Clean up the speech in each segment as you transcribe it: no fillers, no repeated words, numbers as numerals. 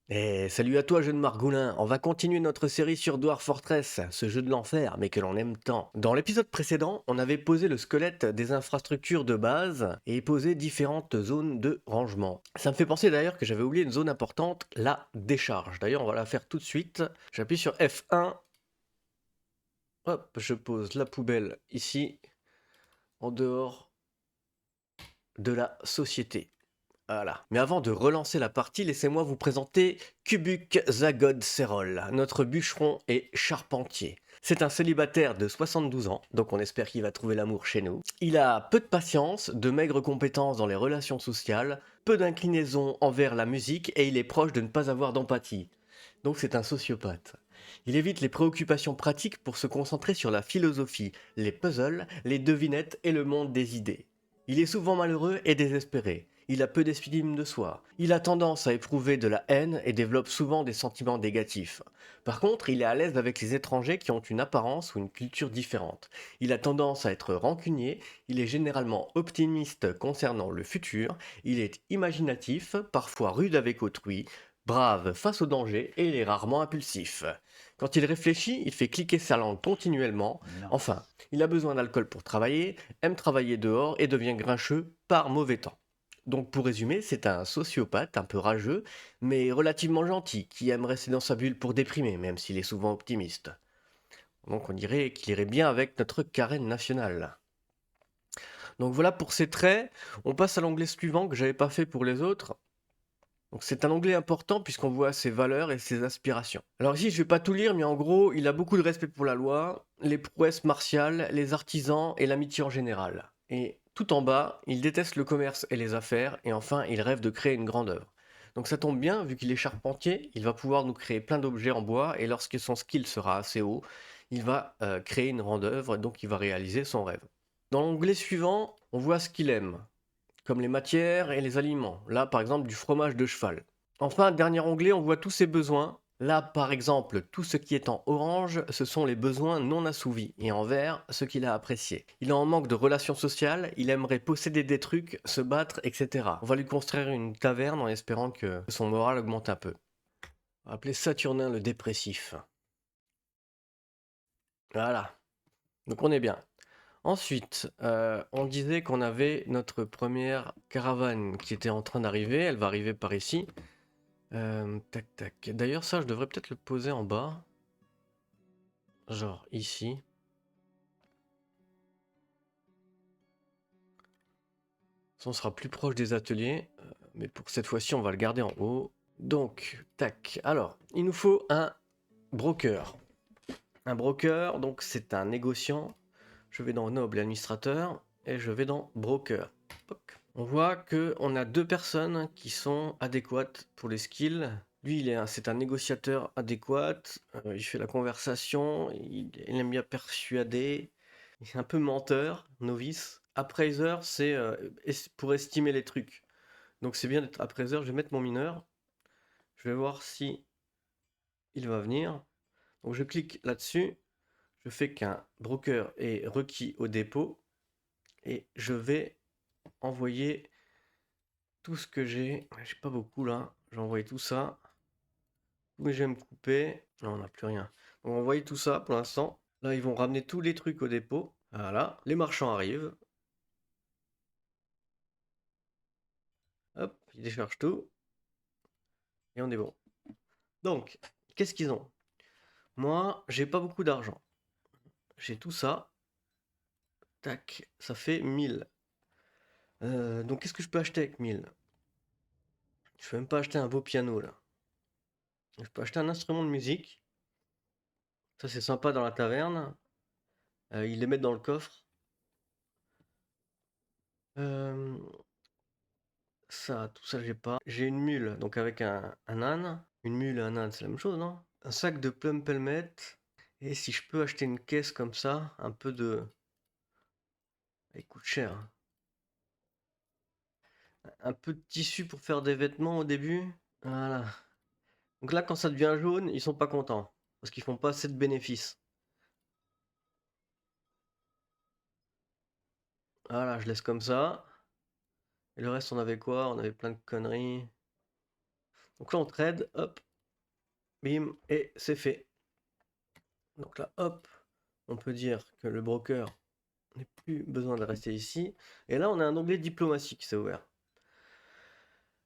Et salut à toi, jeune Margoulin. On va continuer notre série sur Dwarf Fortress, ce jeu de l'enfer, mais que l'on aime tant. Dans l'épisode précédent, on avait posé le squelette des infrastructures de base et posé différentes zones de rangement. Ça me fait penser d'ailleurs que j'avais oublié une zone importante, la décharge. D'ailleurs, on va la faire tout de suite. J'appuie sur F1. Hop, je pose la poubelle ici, en dehors de la société. Voilà. Mais avant de relancer la partie, laissez-moi vous présenter Kubuk Zagod Serol, notre bûcheron et charpentier. C'est un célibataire de 72 ans, donc on espère qu'il va trouver l'amour chez nous. Il a peu de patience, de maigres compétences dans les relations sociales, peu d'inclinaison envers la musique et il est proche de ne pas avoir d'empathie. Donc c'est un sociopathe. Il évite les préoccupations pratiques pour se concentrer sur la philosophie, les puzzles, les devinettes et le monde des idées. Il est souvent malheureux et désespéré. Il a peu d'estime de soi. Il a tendance à éprouver de la haine et développe souvent des sentiments négatifs. Par contre, il est à l'aise avec les étrangers qui ont une apparence ou une culture différente. Il a tendance à être rancunier, il est généralement optimiste concernant le futur, il est imaginatif, parfois rude avec autrui, brave face au danger et il est rarement impulsif. Quand il réfléchit, il fait cliquer sa langue continuellement. Non. Enfin, il a besoin d'alcool pour travailler, aime travailler dehors et devient grincheux par mauvais temps. Donc pour résumer, c'est un sociopathe un peu rageux, mais relativement gentil, qui aime rester dans sa bulle pour déprimer, même s'il est souvent optimiste. Donc on dirait qu'il irait bien avec notre carène nationale. Donc voilà pour ces traits. On passe à l'onglet suivant que j'avais pas fait pour les autres. Donc c'est un onglet important puisqu'on voit ses valeurs et ses aspirations. Alors ici, je vais pas tout lire, mais en gros, il a beaucoup de respect pour la loi, les prouesses martiales, les artisans et l'amitié en général. Et tout en bas, il déteste le commerce et les affaires, et enfin, il rêve de créer une grande œuvre. Donc ça tombe bien, vu qu'il est charpentier, il va pouvoir nous créer plein d'objets en bois, et lorsque son skill sera assez haut, il va créer une grande œuvre, donc il va réaliser son rêve. Dans l'onglet suivant, on voit ce qu'il aime comme les matières et les aliments. Là, par exemple, du fromage de cheval. Enfin, dernier onglet, on voit tous ses besoins. Là, par exemple, tout ce qui est en orange, ce sont les besoins non assouvis, et en vert, ce qu'il a apprécié. Il est en manque de relations sociales, il aimerait posséder des trucs, se battre, etc. On va lui construire une taverne en espérant que son moral augmente un peu. On va appeler Saturnin le dépressif. Voilà, donc on est bien. Ensuite, on disait qu'on avait notre première caravane qui était en train d'arriver. Elle va arriver par ici. Tac, tac. D'ailleurs, ça, je devrais peut-être le poser en bas. Genre ici. Ça, on sera plus proche des ateliers. Mais pour cette fois-ci, on va le garder en haut. Donc, tac. Alors, il nous faut un broker. Un broker, donc c'est un négociant. Je vais dans noble et administrateur. Et je vais dans broker. Poc. On voit que on a deux personnes qui sont adéquates pour les skills. Lui, c'est un négociateur adéquat. Il fait la conversation. Il aime bien persuader. Il est un peu menteur, novice. Appraiser, c'est pour estimer les trucs. Donc c'est bien d'être appraiser. Je vais mettre mon mineur. Je vais voir si il va venir. Donc je clique là-dessus. Je fais qu'un broker est requis au dépôt. Et je vais envoyer tout ce que j'ai. J'ai pas beaucoup là. J'ai envoyé tout ça. Mais je vais me couper. Non, on n'a plus rien. On va envoyer tout ça pour l'instant. Là, ils vont ramener tous les trucs au dépôt. Voilà. Les marchands arrivent. Hop, ils déchargent tout. Et on est bon. Donc, qu'est-ce qu'ils ont? Moi, j'ai pas beaucoup d'argent. J'ai tout ça. Tac, ça fait 1000. Donc, qu'est-ce que je peux acheter avec 1000? Je peux même pas acheter un beau piano là. Je peux acheter un instrument de musique. Ça, c'est sympa dans la taverne. Ils les mettent dans le coffre. Euh, Ça, tout ça, j'ai pas. J'ai une mule, donc avec un âne. Une mule et un âne, c'est la même chose, non? Un sac de plumpelmet. Et si je peux acheter une caisse comme ça, un peu de. Elle coûte cher, hein. Un peu de tissu pour faire des vêtements au début. Voilà. Donc là, quand ça devient jaune, ils sont pas contents. Parce qu'ils font pas assez de bénéfices. Voilà, je laisse comme ça. Et le reste, on avait quoi? On avait plein de conneries. Donc là, on trade, hop, bim, et c'est fait. Donc là, hop, on peut dire que le broker n'a plus besoin de rester ici. Et là, on a un onglet diplomatie qui s'est ouvert.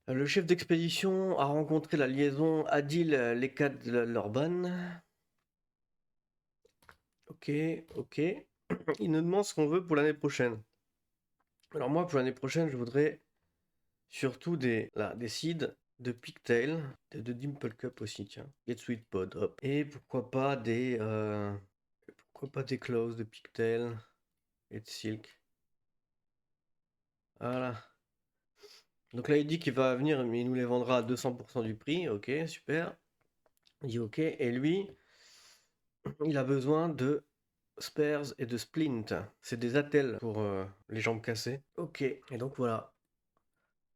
Le chef d'expédition a rencontré la liaison Adil Lekad Lorban. Ok, ok. Il nous demande ce qu'on veut pour l'année prochaine. Alors moi, pour l'année prochaine, je voudrais surtout des seeds de Pigtail, de Dimple Cup aussi, tiens. Get Sweet Pod, hop. Et pourquoi pas des claws de Pigtail et de Silk. Voilà. Donc là, il dit qu'il va venir, mais il nous les vendra à 200% du prix. Ok, super. Il dit ok. Et lui, il a besoin de spares et de splint. C'est des attelles pour les jambes cassées. Ok. Et donc voilà.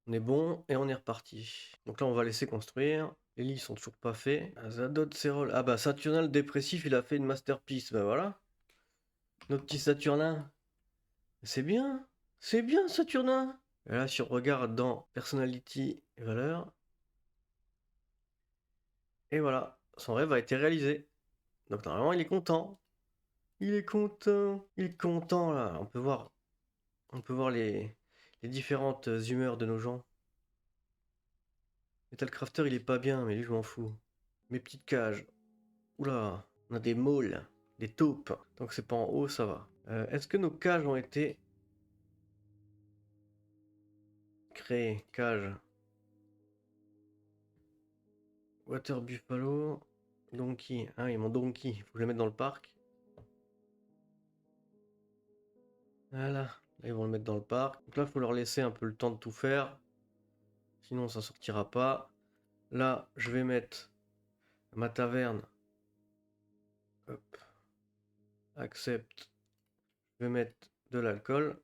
On est bon et on est reparti. Donc là, on va laisser construire. Les lits sont toujours pas faits. Zadot Serol. Ah bah, Saturnal dépressif, il a fait une masterpiece. Bah voilà. Notre petit Saturnin. C'est bien. C'est bien, Saturnin. Et là, si on regarde dans Personality et valeurs. Et voilà. Son rêve a été réalisé. Donc normalement, il est content. Il est content. Il est content, là. On peut voir les différentes humeurs de nos gens. Metal Crafter, il est pas bien, mais lui, je m'en fous. Mes petites cages. Oula, on a des maules, des taupes. Donc c'est pas en haut, ça va. Est-ce que nos cages ont été créées? Cages. Water Buffalo. Donkey. Ah oui, mon donkey. Faut que je le mette dans le parc. Voilà. Là, ils vont le mettre dans le parc. Donc là, il faut leur laisser un peu le temps de tout faire. Sinon, ça sortira pas. Là, je vais mettre ma taverne. Hop. Accepte. Je vais mettre de l'alcool.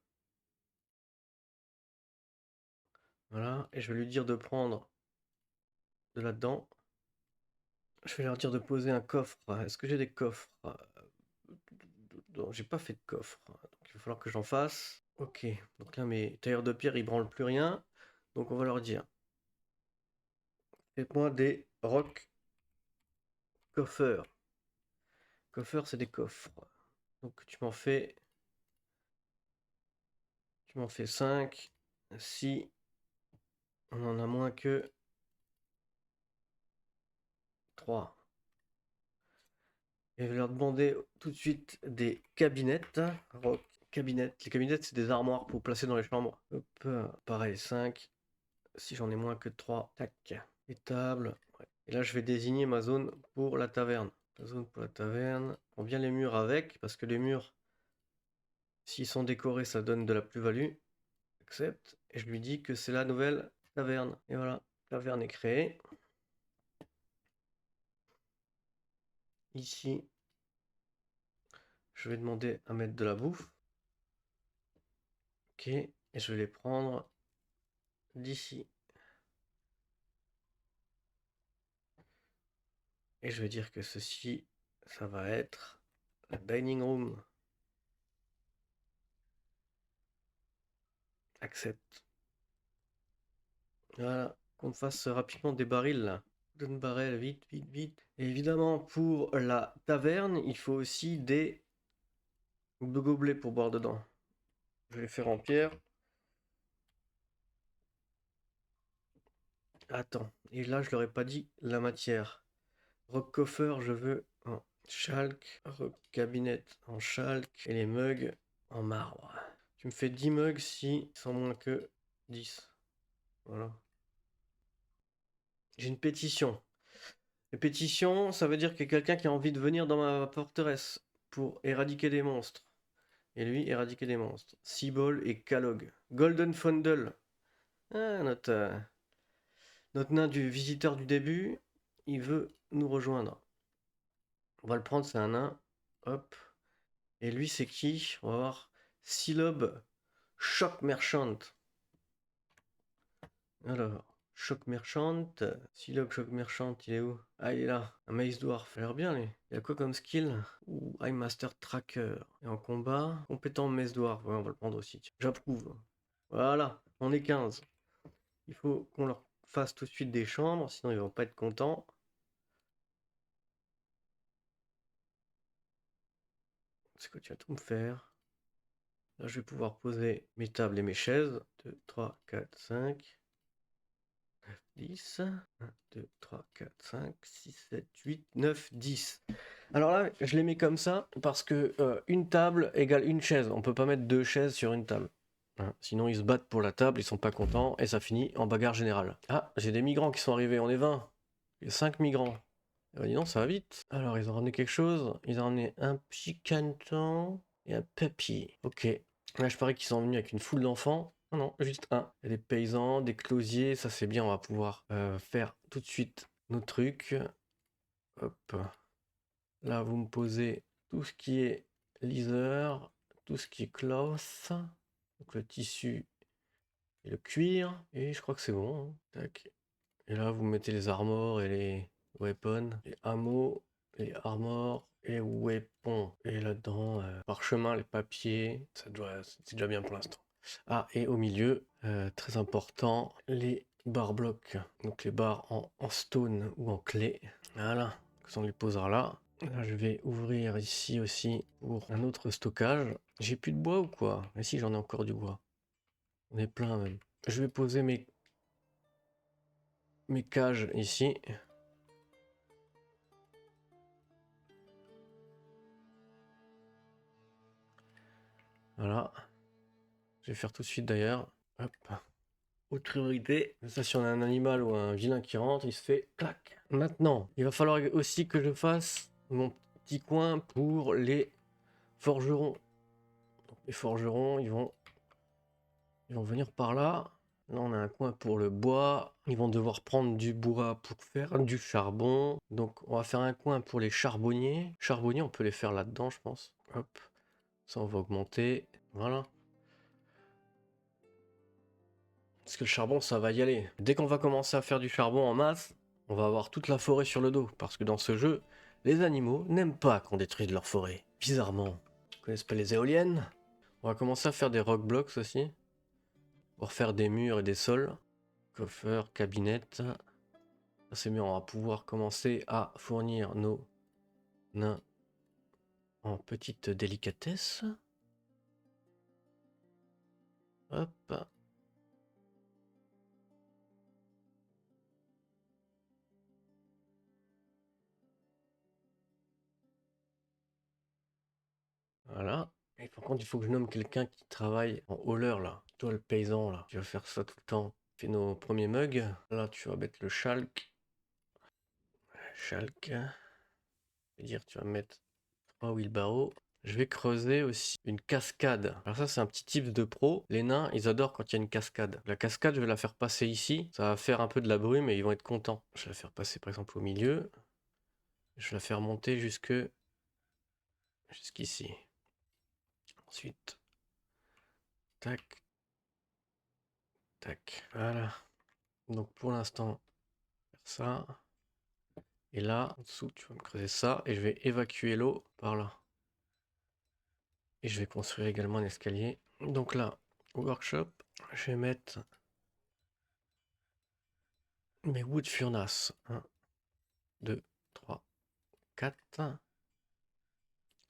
Voilà. Et je vais lui dire de prendre de là-dedans. Je vais leur dire de poser un coffre. Est-ce que j'ai des coffres? Non, j'ai pas fait de coffre. Donc il va falloir que j'en fasse. Ok. Donc là, mes tailleurs de pierre, ils branlent plus rien. Donc on va leur dire. Faites-moi des rock coffers. Coffers, c'est des coffres. Donc tu m'en fais. Tu m'en fais 5. Si on en a moins que 3. Et je vais leur demander tout de suite des cabinettes. Rock cabinettes. Les cabinettes, c'est des armoires pour placer dans les chambres. Hop, pareil, 5. Si j'en ai moins que 3, tac. Les tables. Ouais. Et là, je vais désigner ma zone pour la taverne. La zone pour la taverne. On prend bien les murs avec, parce que les murs, s'ils sont décorés, ça donne de la plus-value. Accepte. Et je lui dis que c'est la nouvelle taverne. Et voilà, taverne est créée. Ici, je vais demander à mettre de la bouffe. Ok, et je vais les prendre d'ici. Et je vais dire que ceci, ça va être la dining room. Accepte. Voilà, qu'on fasse rapidement des barils là. Donne barrel, vite, vite, vite. Et évidemment, pour la taverne, il faut aussi des gobelets pour boire dedans. Je vais les faire en pierre. Attends, et là, je leur ai pas dit la matière. Rock coffer, je veux en chalk. Rock cabinet en chalk. Et les mugs en marbre. Tu me fais 10 mugs si sont moins que 10. Voilà. J'ai une pétition. Les pétitions, ça veut dire qu'il y a quelqu'un qui a envie de venir dans ma forteresse pour éradiquer des monstres. Et lui, éradiquer des monstres. Seaball et Kalog. Golden Fundle. Ah, notre nain du visiteur du début, il veut nous rejoindre. On va le prendre, c'est un nain. Hop. Et lui, c'est qui? On va voir. Silob Shock Merchant. Alors, Choc Merchant. Silob Choc Merchant, il est où? Ah, il est là. Un Maze Dwarf. Il a l'air bien, lui. Il a quoi comme skill? Ou High Master Tracker. Et en combat, compétent Maze Dwarf. Ouais, on va le prendre aussi. J'approuve. Voilà, on est 15. Il faut qu'on leur fasse tout de suite des chambres, sinon ils vont pas être contents. C'est quoi, tu vas tout me faire. Là, je vais pouvoir poser mes tables et mes chaises. 2, 3, 4, 5, 10. 1, 2, 3, 4, 5, 6, 7, 8, 9, 10. Alors là, je les mets comme ça parce que une table égale une chaise. On peut pas mettre deux chaises sur une table. Hein, sinon, ils se battent pour la table, ils sont pas contents et ça finit en bagarre générale. Ah, j'ai des migrants qui sont arrivés, on est 20. Il y a 5 migrants. Eh ben, dis donc, ça va vite. Alors, ils ont ramené quelque chose. Ils ont ramené un petit caneton et un papier. Ok. Là, je parie qu'ils sont venus avec une foule d'enfants. Non, non, juste un. Il y a des paysans, des closiers, ça c'est bien, on va pouvoir faire tout de suite nos trucs. Hop. Là, vous me posez tout ce qui est liseur, tout ce qui est cloth, donc le tissu et le cuir, et je crois que c'est bon. Hein. Tac. Et là, vous mettez les armors et les weapons, les hameaux, les armors et les weapons. Et là-dedans, parchemin, les papiers, c'est déjà bien pour l'instant. Ah, et au milieu, très important, les barres blocs. Donc les barres en stone ou en clé. Voilà, on les posera là. Là, je vais ouvrir ici aussi pour un autre stockage. J'ai plus de bois ou quoi? Mais si, j'en ai encore du bois. On est plein même. Je vais poser mes cages ici. Voilà. Je vais faire tout de suite d'ailleurs. Hop. Haute priorité. Ça, si on a un animal ou un vilain qui rentre, il se fait clac. Maintenant, il va falloir aussi que je fasse mon petit coin pour les forgerons. Donc, les forgerons, ils vont venir par là. Là, on a un coin pour le bois. Ils vont devoir prendre du bois pour faire du charbon. Donc, on va faire un coin pour les charbonniers. Charbonniers, on peut les faire là-dedans, je pense. Hop. Ça, on va augmenter. Voilà. Parce que le charbon, ça va y aller. Dès qu'on va commencer à faire du charbon en masse, on va avoir toute la forêt sur le dos. Parce que dans ce jeu, les animaux n'aiment pas qu'on détruise leur forêt. Bizarrement. Ils connaissent pas les éoliennes. On va commencer à faire des rock blocks aussi. Pour faire des murs et des sols. Coffre, cabinette. C'est bien, on va pouvoir commencer à fournir nos nains en petite délicatesse. Hop. Voilà. Et par contre, il faut que je nomme quelqu'un qui travaille en hauleur là. Toi, le paysan là, tu vas faire ça tout le temps. Fais nos premiers mugs. Là, tu vas mettre le chalk. Chalk. Je veux dire, tu vas mettre 3 wheelbarrows. Je vais creuser aussi une cascade. Alors ça, c'est un petit tips de pro. Les nains, ils adorent quand il y a une cascade. La cascade, je vais la faire passer ici. Ça va faire un peu de la brume et ils vont être contents. Je vais la faire passer par exemple au milieu. Je vais la faire monter jusqu'ici. Ensuite, tac, tac. Voilà. Donc pour l'instant, faire ça. Et là, en dessous, tu vas me creuser ça. Et je vais évacuer l'eau par là. Et je vais construire également un escalier. Donc là, workshop, je vais mettre mes wood furnace. 1, 2, 3, 4.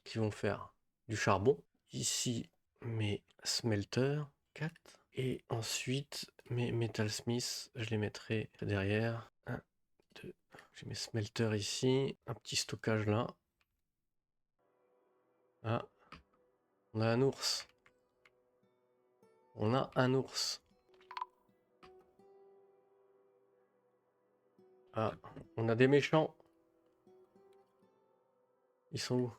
Qui vont faire du charbon. Ici, mes smelters. 4. Et ensuite, mes metalsmiths, je les mettrai derrière. 1, 2. J'ai mes smelters ici. Un petit stockage là. Ah, on a un ours. On a un ours. Ah, on a des méchants. Ils sont où?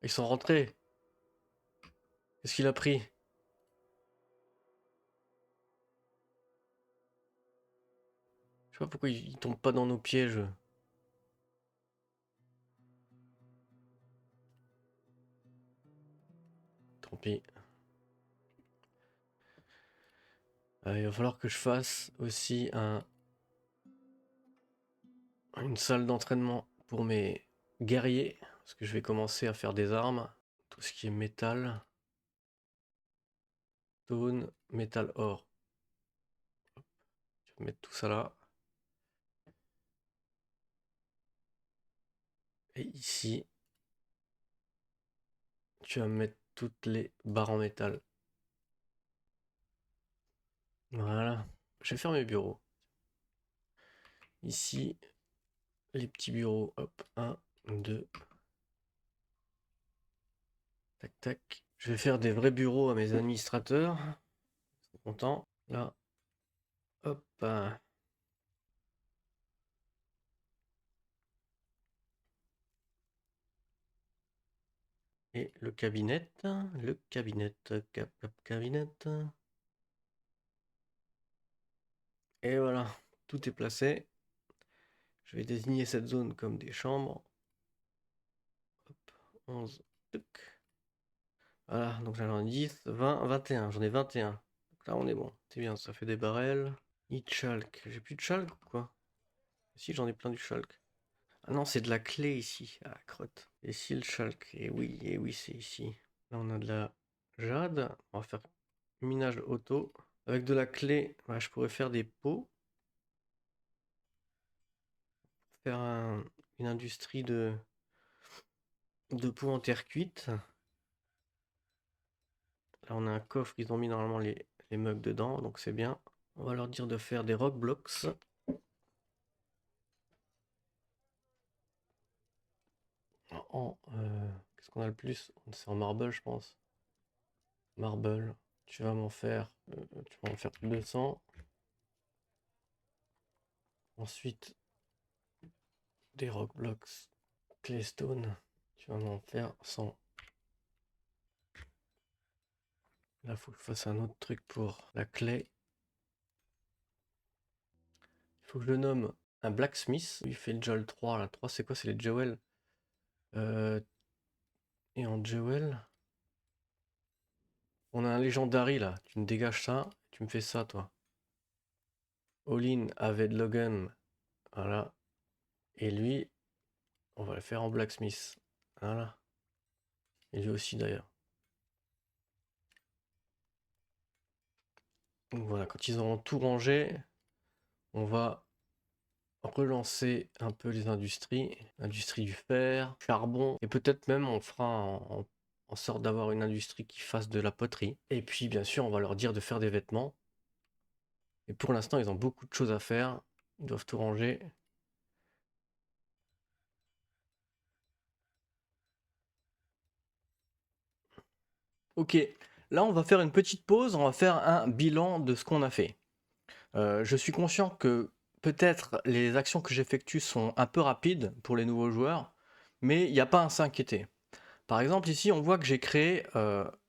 Ils sont rentrés. Qu'est-ce qu'il a pris? Je sais pas pourquoi ils tombent pas dans nos pièges. Tant pis. Il va falloir que je fasse aussi une salle d'entraînement pour mes guerriers. Parce que je vais commencer à faire des armes. Tout ce qui est métal. Stone, métal, or. Je vais mettre tout ça là. Et ici, tu vas mettre toutes les barres en métal. Voilà. Je vais faire mes bureaux. Ici, les petits bureaux. Hop, 1, 2. Tac, tac. Je vais faire des vrais bureaux à mes administrateurs. Ils sont contents. Là. Hop. Et le cabinet. Le cabinet. Cabinet. Et voilà. Tout est placé. Je vais désigner cette zone comme des chambres. Hop. 11. Tuc. Voilà. Donc j'en ai 10, 20, 21. J'en ai 21. Donc là, on est bon. C'est bien. Ça fait des barrels. Heat chalk. J'ai plus de chalk ou quoi? Si, j'en ai plein du chalk. Ah non, c'est de la clé ici. Ah, crotte. Et ici, le chalk. Et oui, c'est ici. Là, on a de la jade. On va faire minage auto. Avec de la clé, ouais, je pourrais faire des pots. Faire une industrie de pots en terre cuite. Là, on a un coffre. Ils ont mis normalement les mugs dedans, donc c'est bien. On va leur dire de faire des rock blocks. Qu'est-ce qu'on a le plus? C'est en marble, je pense. Marble. Tu vas m'en faire 200. Ensuite, des rock blocks claystone. Tu vas m'en faire 100. Là, il faut que je fasse un autre truc pour la clé. Il faut que je nomme un blacksmith. Il fait déjà le 3. La 3, c'est quoi? C'est les jewels. Et en jewel, on a un legendary là. Tu me dégages ça. Tu me fais ça, toi. All-in avec Logan. Voilà. Et lui, on va le faire en blacksmith. Voilà. Et lui aussi d'ailleurs. Donc voilà, quand ils auront tout rangé, on va relancer un peu les industries. Industrie du fer, charbon. Et peut-être même on fera en sorte d'avoir une industrie qui fasse de la poterie. Et puis bien sûr, on va leur dire de faire des vêtements. Et pour l'instant, ils ont beaucoup de choses à faire. Ils doivent tout ranger. Ok, là on va faire une petite pause, on va faire un bilan de ce qu'on a fait. Je suis conscient que peut-être les actions que j'effectue sont un peu rapides pour les nouveaux joueurs, mais il n'y a pas à s'inquiéter. Par exemple, ici, on voit que j'ai créé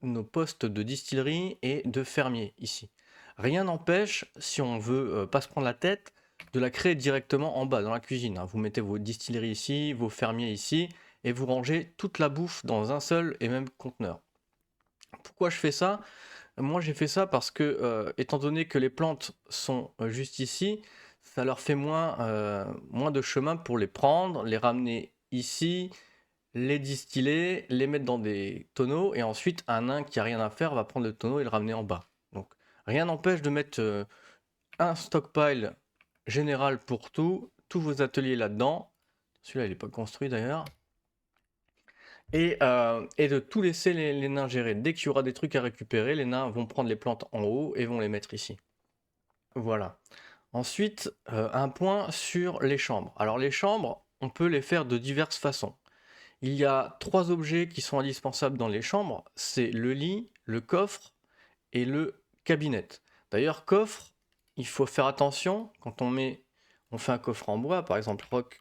nos postes de distillerie et de fermier ici. Rien n'empêche, si on veut pas se prendre la tête, de la créer directement en bas, dans la cuisine, hein. Vous mettez vos distilleries ici, vos fermiers ici, et vous rangez toute la bouffe dans un seul et même conteneur. Pourquoi je fais ça? Moi, j'ai fait ça parce que, étant donné que les plantes sont juste ici, ça leur fait moins de chemin pour les prendre, les ramener ici, les distiller, les mettre dans des tonneaux, et ensuite un nain qui a rien à faire va prendre le tonneau et le ramener en bas. Donc rien n'empêche de mettre un stockpile général pour tous vos ateliers là-dedans. Celui-là, il n'est pas construit d'ailleurs. Et de tout laisser les nains gérer. Dès qu'il y aura des trucs à récupérer, les nains vont prendre les plantes en haut et vont les mettre ici. Voilà. Ensuite, un point sur les chambres. Alors les chambres, on peut les faire de diverses façons. Il y a 3 objets qui sont indispensables dans les chambres, c'est le lit, le coffre et le cabinet. D'ailleurs, coffre, il faut faire attention quand on fait un coffre en bois, par exemple rock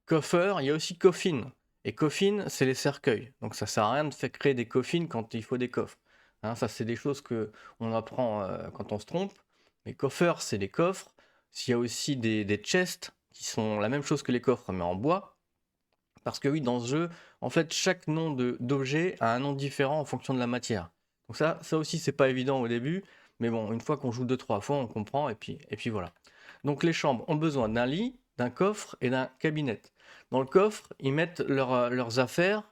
coffer, il y a aussi coffin. Et coffin, c'est les cercueils. Donc ça sert à rien de faire créer des coffins quand il faut des coffres. Hein, ça, c'est des choses que on apprend quand on se trompe. Mais coffer, c'est les coffres. S'il y a aussi des chests qui sont la même chose que les coffres, mais en bois. Parce que oui, dans ce jeu, en fait, chaque nom d'objet a un nom différent en fonction de la matière. Donc ça aussi, c'est pas évident au début. Mais bon, une fois qu'on joue 2-3 fois, on comprend. Et puis voilà. Donc les chambres ont besoin d'un lit, d'un coffre et d'un cabinet. Dans le coffre, ils mettent leurs affaires.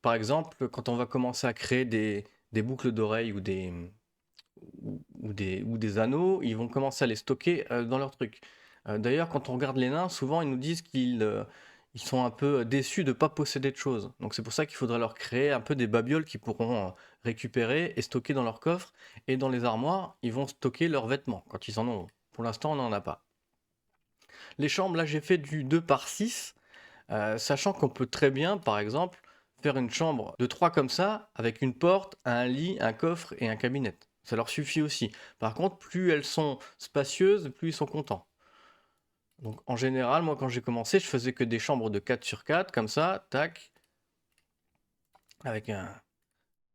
Par exemple, quand on va commencer à créer des boucles d'oreilles ou ou des anneaux, ils vont commencer à les stocker dans leur truc. D'ailleurs, quand on regarde les nains, souvent ils nous disent ils sont un peu déçus de ne pas posséder de choses. Donc c'est pour ça qu'il faudrait leur créer un peu des babioles qu'ils pourront récupérer et stocker dans leur coffre. Et dans les armoires, ils vont stocker leurs vêtements quand ils en ont. Pour l'instant, on n'en a pas. Les chambres, là j'ai fait du 2 par 6, sachant qu'on peut très bien, par exemple, faire une chambre de 3 comme ça, avec une porte, un lit, un coffre et un cabinet. Ça leur suffit aussi. Par contre, plus elles sont spacieuses, plus ils sont contents. Donc en général, moi quand j'ai commencé, je faisais que des chambres de 4 sur 4, comme ça, tac, avec,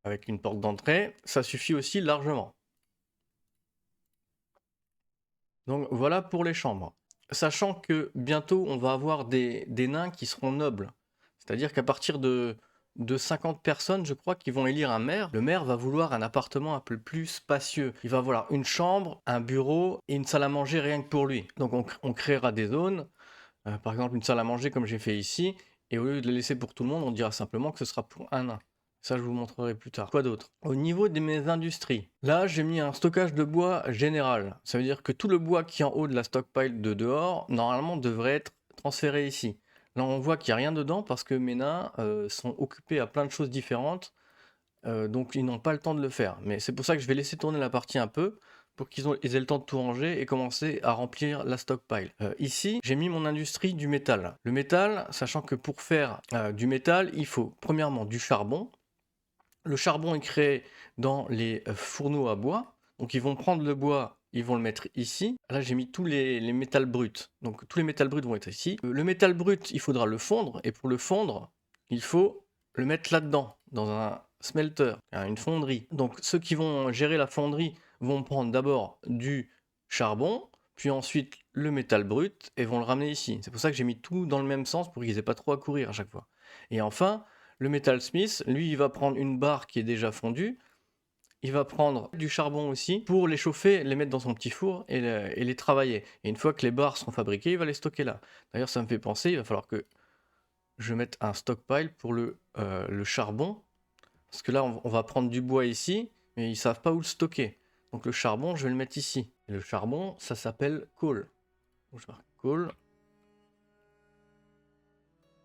avec une porte d'entrée. Ça suffit aussi largement. Donc voilà pour les chambres. Sachant que bientôt on va avoir des nains qui seront nobles. C'est-à-dire qu'à partir de 50 personnes, je crois, qui vont élire un maire, le maire va vouloir un appartement un peu plus spacieux. Il va vouloir une chambre, un bureau et une salle à manger rien que pour lui. Donc on créera des zones, par exemple une salle à manger comme j'ai fait ici, et au lieu de la laisser pour tout le monde, on dira simplement que ce sera pour un nain. Ça, je vous montrerai plus tard. Quoi d'autre? Au niveau de mes industries, là, j'ai mis un stockage de bois général. Ça veut dire que tout le bois qui est en haut de la stockpile de dehors, normalement, devrait être transféré ici. Là, on voit qu'il n'y a rien dedans parce que mes nains sont occupés à plein de choses différentes. Donc, ils n'ont pas le temps de le faire. Mais c'est pour ça que je vais laisser tourner la partie un peu pour ils aient le temps de tout ranger et commencer à remplir la stockpile. Ici, j'ai mis mon industrie du métal. Le métal, sachant que pour faire du métal, il faut premièrement du charbon. Le charbon est créé dans les fourneaux à bois. Donc ils vont prendre le bois, ils vont le mettre ici. Là j'ai mis tous les métals bruts. Donc tous les métals bruts vont être ici. Le métal brut, il faudra le fondre. Et pour le fondre, il faut le mettre là-dedans, dans un smelter, une fonderie. Donc ceux qui vont gérer la fonderie vont prendre d'abord du charbon, puis ensuite le métal brut, et vont le ramener ici. C'est pour ça que j'ai mis tout dans le même sens pour qu'ils n'aient pas trop à courir à chaque fois. Et enfin, le Metal Smith, lui, il va prendre une barre qui est déjà fondue. Il va prendre du charbon aussi pour les chauffer, les mettre dans son petit four et les travailler. Et une fois que les barres sont fabriquées, il va les stocker là. D'ailleurs, ça me fait penser, il va falloir que je mette un stockpile pour le charbon. Parce que là, on va prendre du bois ici, mais ils ne savent pas où le stocker. Donc le charbon, je vais le mettre ici. Et le charbon, ça s'appelle coal. Donc, je marque coal.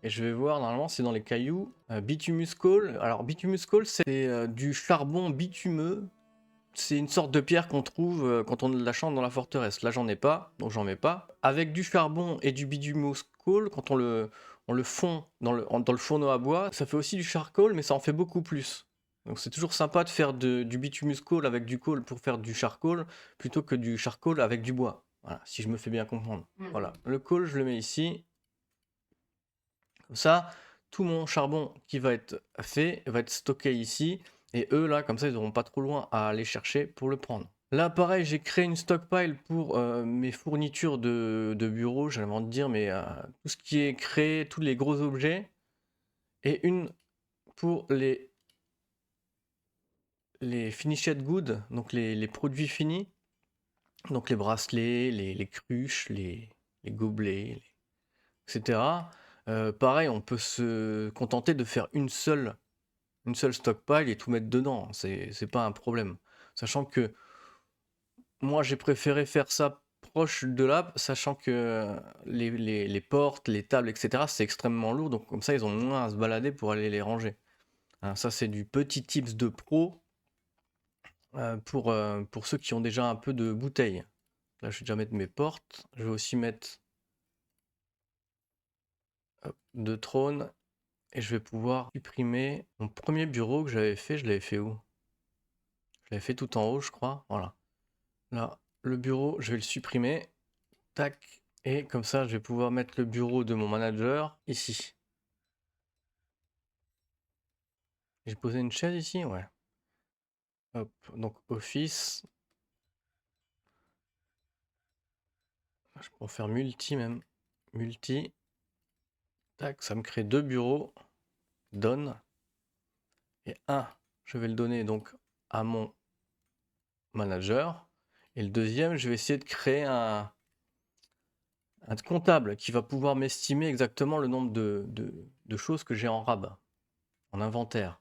Et je vais voir, normalement, c'est dans les cailloux. Bitumus coal. Alors, bitumus coal, c'est du charbon bitumeux. C'est une sorte de pierre qu'on trouve quand on la chante dans la forteresse. Là, j'en ai pas, donc j'en mets pas. Avec du charbon et du bitumus coal, quand on le fond dans le fourneau à bois, ça fait aussi du charcoal, mais ça en fait beaucoup plus. Donc c'est toujours sympa de faire du bitumus coal avec du coal pour faire du charcoal, plutôt que du charcoal avec du bois. Voilà, si je me fais bien comprendre. Voilà, le coal, je le mets ici. Comme ça, tout mon charbon qui va être fait va être stocké ici. Et eux, là, comme ça, ils n'auront pas trop loin à aller chercher pour le prendre. Là, pareil, j'ai créé une stockpile pour mes fournitures de bureau, j'allais envie de dire, mais tout ce qui est créé, tous les gros objets. Et une pour les finished goods, donc les produits finis. Donc les bracelets, les cruches, les gobelets, etc. Pareil, on peut se contenter de faire une seule stockpile et tout mettre dedans. C'est pas un problème. Sachant que moi, j'ai préféré faire ça proche de là, sachant que les portes, les tables, etc., c'est extrêmement lourd. Donc comme ça, ils ont moins à se balader pour aller les ranger. Hein, ça, c'est du petit tips de pro pour ceux qui ont déjà un peu de bouteilles. Là, je vais déjà mettre mes portes. Je vais aussi mettre deux trônes. Et je vais pouvoir supprimer mon premier bureau que j'avais fait. Je l'avais fait où? Je l'avais fait tout en haut, je crois. Voilà. Là, le bureau, je vais le supprimer. Tac. Et comme ça, je vais pouvoir mettre le bureau de mon manager ici. J'ai posé une chaise ici? Ouais. Hop. Donc, office. Je peux en faire multi même. Multi. Tac. Ça me crée deux bureaux. Donne. Et un, je vais le donner donc à mon manager. Et le deuxième, je vais essayer de créer un comptable qui va pouvoir m'estimer exactement le nombre de choses que j'ai en RAB, en inventaire.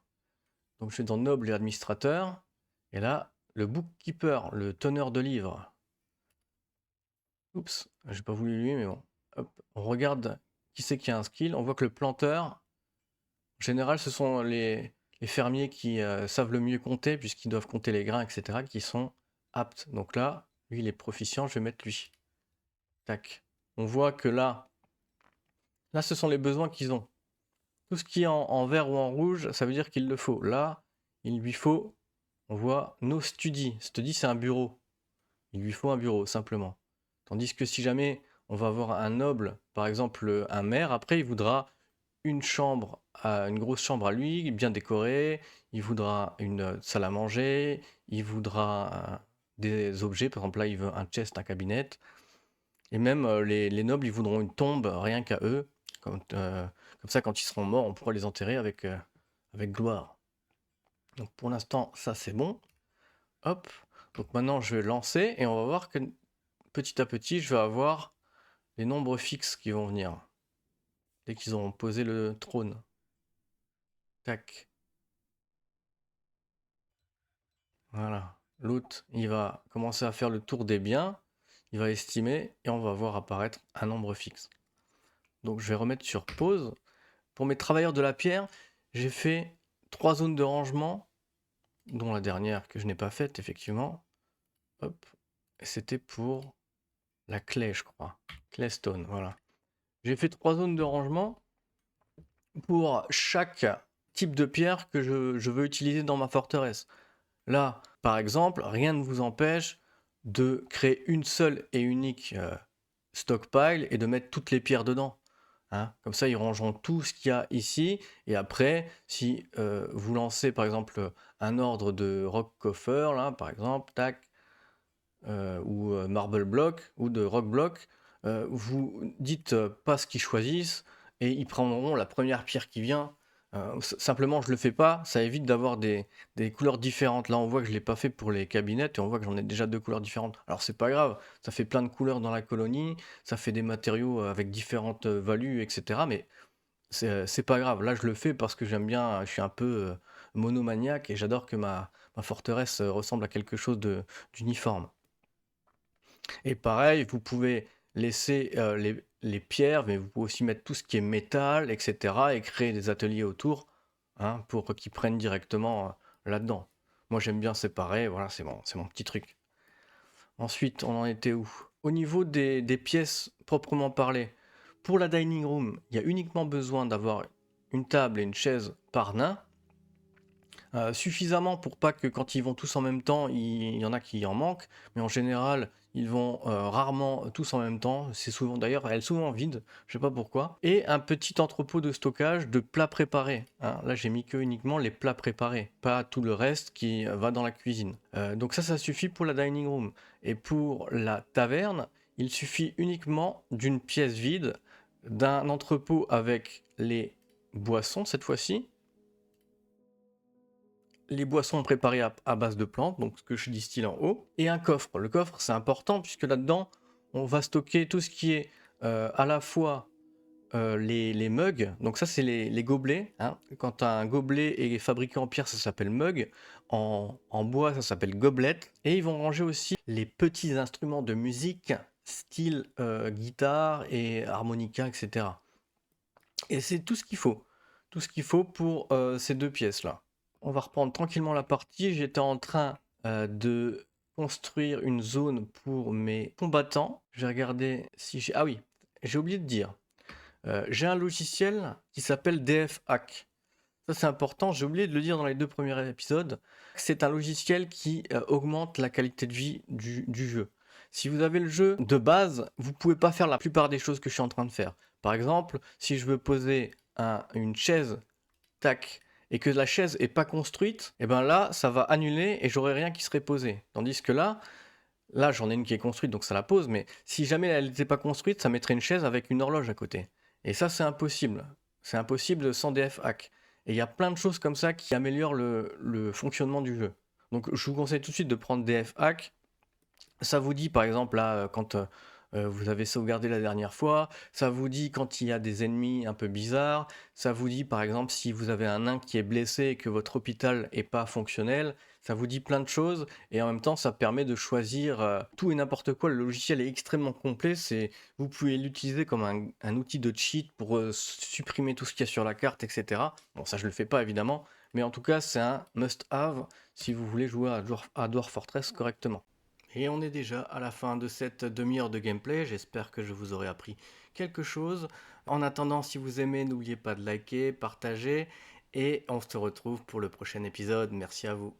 Donc je vais dans Noble et Administrateur, et là, le bookkeeper, le teneur de livres. Oups, j'ai pas voulu lui, mais bon. Hop, on regarde qui c'est qui a un skill. On voit que le planteur, en général, ce sont les fermiers qui savent le mieux compter, puisqu'ils doivent compter les grains, etc., qui sont aptes. Donc là, lui, il est proficient, je vais mettre lui. Tac. On voit que là, ce sont les besoins qu'ils ont. Tout ce qui est en vert ou en rouge, ça veut dire qu'il le faut. Là, il lui faut, on voit, no study. Study, c'est un bureau. Il lui faut un bureau, simplement. Tandis que si jamais on va avoir un noble, par exemple un maire, après il voudra une chambre, une grosse chambre à lui, bien décorée, il voudra une salle à manger, il voudra des objets, par exemple là il veut un chest, un cabinet, et même les nobles ils voudront une tombe rien qu'à eux, comme ça quand ils seront morts on pourra les enterrer avec gloire. Donc pour l'instant ça c'est bon. Hop, donc maintenant je vais lancer et on va voir que petit à petit je vais avoir les nombres fixes qui vont venir dès qu'ils auront posé le trône. Tac. Voilà. L'autre, il va commencer à faire le tour des biens, il va estimer et on va voir apparaître un nombre fixe. Donc je vais remettre sur pause. Pour mes travailleurs de la pierre, j'ai fait 3 zones de rangement, dont la dernière que je n'ai pas faite effectivement. Hop. Et c'était pour la clay, je crois. Claystone, voilà. J'ai fait 3 zones de rangement pour chaque type de pierre que je veux utiliser dans ma forteresse. Là, par exemple, rien ne vous empêche de créer une seule et unique stockpile et de mettre toutes les pierres dedans. Hein. Comme ça, ils rangeront tout ce qu'il y a ici. Et après, si vous lancez par exemple un ordre de rock coffer, là, par exemple, tac, ou marble block, ou de rock block, vous dites pas ce qu'ils choisissent et ils prendront la première pierre qui vient. Simplement, je le fais pas, ça évite d'avoir des couleurs différentes. Là, on voit que je l'ai pas fait pour les cabinets et on voit que j'en ai déjà 2 couleurs différentes. Alors, c'est pas grave, ça fait plein de couleurs dans la colonie, ça fait des matériaux avec différentes values, etc. Mais c'est pas grave. Là, je le fais parce que j'aime bien, je suis un peu monomaniaque et j'adore que ma forteresse ressemble à quelque chose d'uniforme. Et pareil, vous pouvez laisser les pierres, mais vous pouvez aussi mettre tout ce qui est métal, etc. et créer des ateliers autour hein, pour qu'ils prennent directement là-dedans. Moi, j'aime bien séparer, voilà, c'est mon petit truc. Ensuite, on en était où? Au niveau des pièces proprement parlées, pour la dining room, il y a uniquement besoin d'avoir une table et une chaise par nain. Suffisamment pour pas que quand ils vont tous en même temps, il y en a qui en manquent, mais en général, ils vont rarement tous en même temps. C'est souvent, d'ailleurs, elle est souvent vide, je sais pas pourquoi. Et un petit entrepôt de stockage de plats préparés. Hein. Là, j'ai mis que uniquement les plats préparés, pas tout le reste qui va dans la cuisine. Donc ça suffit pour la dining room. Et pour la taverne, il suffit uniquement d'une pièce vide, d'un entrepôt avec les boissons cette fois-ci, les boissons préparées à base de plantes, donc ce que je distille en haut, et un coffre. Le coffre, c'est important puisque là-dedans, on va stocker tout ce qui est à la fois les mugs, donc ça c'est les gobelets. Hein. Quand un gobelet est fabriqué en pierre, ça s'appelle mug. En bois, ça s'appelle gobelet. Et ils vont ranger aussi les petits instruments de musique, style guitare et harmonica, etc. Et c'est tout ce qu'il faut. Tout ce qu'il faut pour ces 2 pièces-là. On va reprendre tranquillement la partie. J'étais en train de construire une zone pour mes combattants. Je vais regarder si j'ai... Ah oui, j'ai oublié de dire. J'ai un logiciel qui s'appelle DF Hack. Ça c'est important, j'ai oublié de le dire dans les 2 premiers épisodes. C'est un logiciel qui augmente la qualité de vie du jeu. Si vous avez le jeu de base, vous pouvez pas faire la plupart des choses que je suis en train de faire. Par exemple, si je veux poser une chaise, tac, et que la chaise est pas construite, et ben là, ça va annuler et j'aurai rien qui serait posé. Tandis que là j'en ai une qui est construite, donc ça la pose, mais si jamais elle n'était pas construite, ça mettrait une chaise avec une horloge à côté. Et ça, c'est impossible. C'est impossible sans DF Hack. Et il y a plein de choses comme ça qui améliorent le fonctionnement du jeu. Donc je vous conseille tout de suite de prendre DF Hack. Ça vous dit, par exemple, là, quand vous avez sauvegardé la dernière fois, ça vous dit quand il y a des ennemis un peu bizarres, ça vous dit par exemple si vous avez un nain qui est blessé et que votre hôpital est pas fonctionnel, ça vous dit plein de choses et en même temps ça permet de choisir, tout et n'importe quoi. Le logiciel est extrêmement complet, vous pouvez l'utiliser comme un outil de cheat pour, supprimer tout ce qu'il y a sur la carte et cetera. Bon ça je le fais pas évidemment, mais en tout cas c'est un must have si vous voulez jouer à Dwarf Fortress correctement. Et on est déjà à la fin de cette demi-heure de gameplay, j'espère que je vous aurai appris quelque chose. En attendant, si vous aimez, n'oubliez pas de liker, partager, et on se retrouve pour le prochain épisode. Merci à vous.